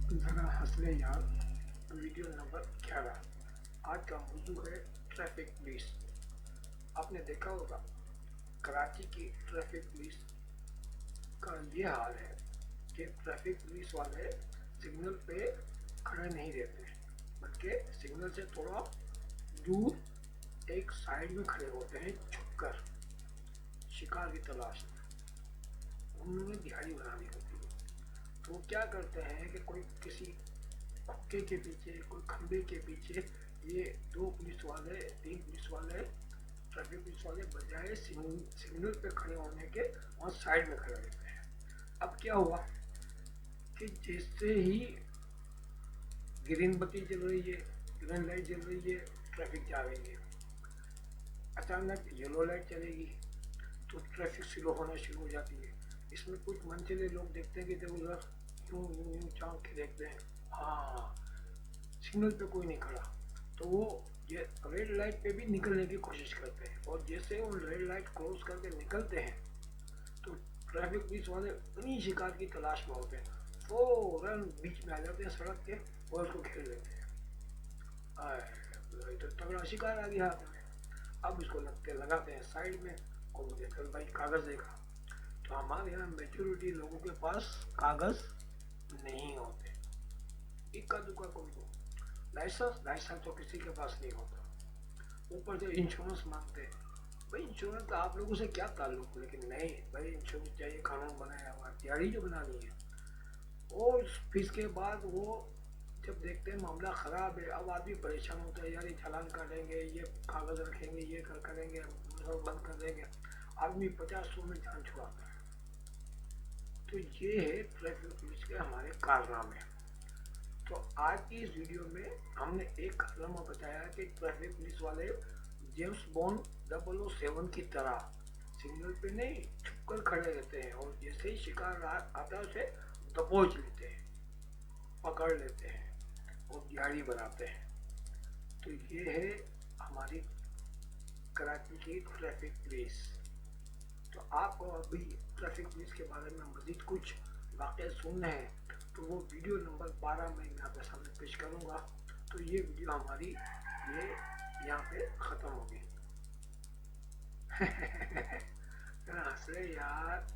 ज़रा हंस ले यार। Video number 11। आज का मौजू है ट्रैफिक पुलिस। आपने देखा होगा कराची की ट्रैफिक पुलिस का ये हाल है कि ट्रैफिक पुलिस वाले सिग्नल पे खड़े नहीं रहते, बल्कि सिग्नल से थोड़ा दूर एक साइड में खड़े होते हैं छुपकर, शिकार की तलाश में। उन्होंने दिहाड़ी बनानी होती है, तो वो क्या करते हैं कि कोई किसी हुक्के के पीछे, कोई खंबे के पीछे ये दो पुलिस वाले, तीन पुलिस वाले, ट्रैफिक पुलिस वाले बजाय सिग्नल पे खड़े होने के वहाँ साइड में खड़े रहते हैं। अब क्या हुआ कि जैसे ही ग्रीन बत्ती जल रही है, ग्रीन लाइट जल रही है, ट्रैफिक जा रही है, अचानक येलो लाइट चलेगी तो ट्रैफिक स्लो होना शुरू हो जाती है। इसमें कुछ मनचले लोग देखते हैं कि जब उधर यूं यूं यूं झांक के देखते हैं, हाँ सिग्नल पे कोई नहीं खड़ा, तो वो ये रेड लाइट पे भी निकलने की कोशिश करते हैं। और जैसे वो रेड लाइट क्रॉस करके निकलते हैं तो ट्रैफिक पुलिस वाले उन्हीं शिकार की तलाश में होते हैं, फौरन बीच में आ जाते हैं सड़क के और उसको घेर लेते हैं। तो तगड़ा शिकार आ गया हाथ में। अब इसको लगाते हैं साइड में और मुझे कल भाई कागज देखा। तो हमारे यहाँ मेच्योरिटी लोगों के पास कागज नहीं होते, इक्का दुक्का कोई को। लाइसेंस तो किसी के पास नहीं होता, ऊपर से इंश्योरेंस मांगते हैं। भाई इंश्योरेंस का आप लोगों से क्या ताल्लुक, लेकिन नहीं भाई इंश्योरेंस चाहिए, कानून बनाया हुआ, तैयारी जो बनानी है। और फिर इसके बाद वो जब देखते हैं मामला ख़राब है, अब आदमी परेशान होता है, यार ये चालान काटेंगे, ये कागज़ रखेंगे, ये करेंगे, बंद कर देंगे। आदमी 50-100 में जान छुड़ाता है। तो ये है ट्रैफिक पुलिस के हमारे कारनामे। तो आज की इस वीडियो में हमने एक कारनामा बताया कि ट्रैफिक पुलिस वाले जेम्स बॉन्ड 007 की तरह सिग्नल पे नहीं छुपकर खड़े रहते हैं, और जैसे ही शिकार आता है उसे दबोच लेते हैं, पकड़ लेते हैं और दिहाड़ी बनाते हैं। तो ये है हमारी कराची की ट्रैफिक पुलिस। तो आपको अभी ट्रैफिक पुलिस के बारे में मज़ीद कुछ वाक़या सुनने हैं तो वो वीडियो नंबर 12 में मैं आपके सामने पेश करूँगा। तो ये वीडियो हमारी ये यहाँ पे ख़त्म होगी। हंस रहे यार।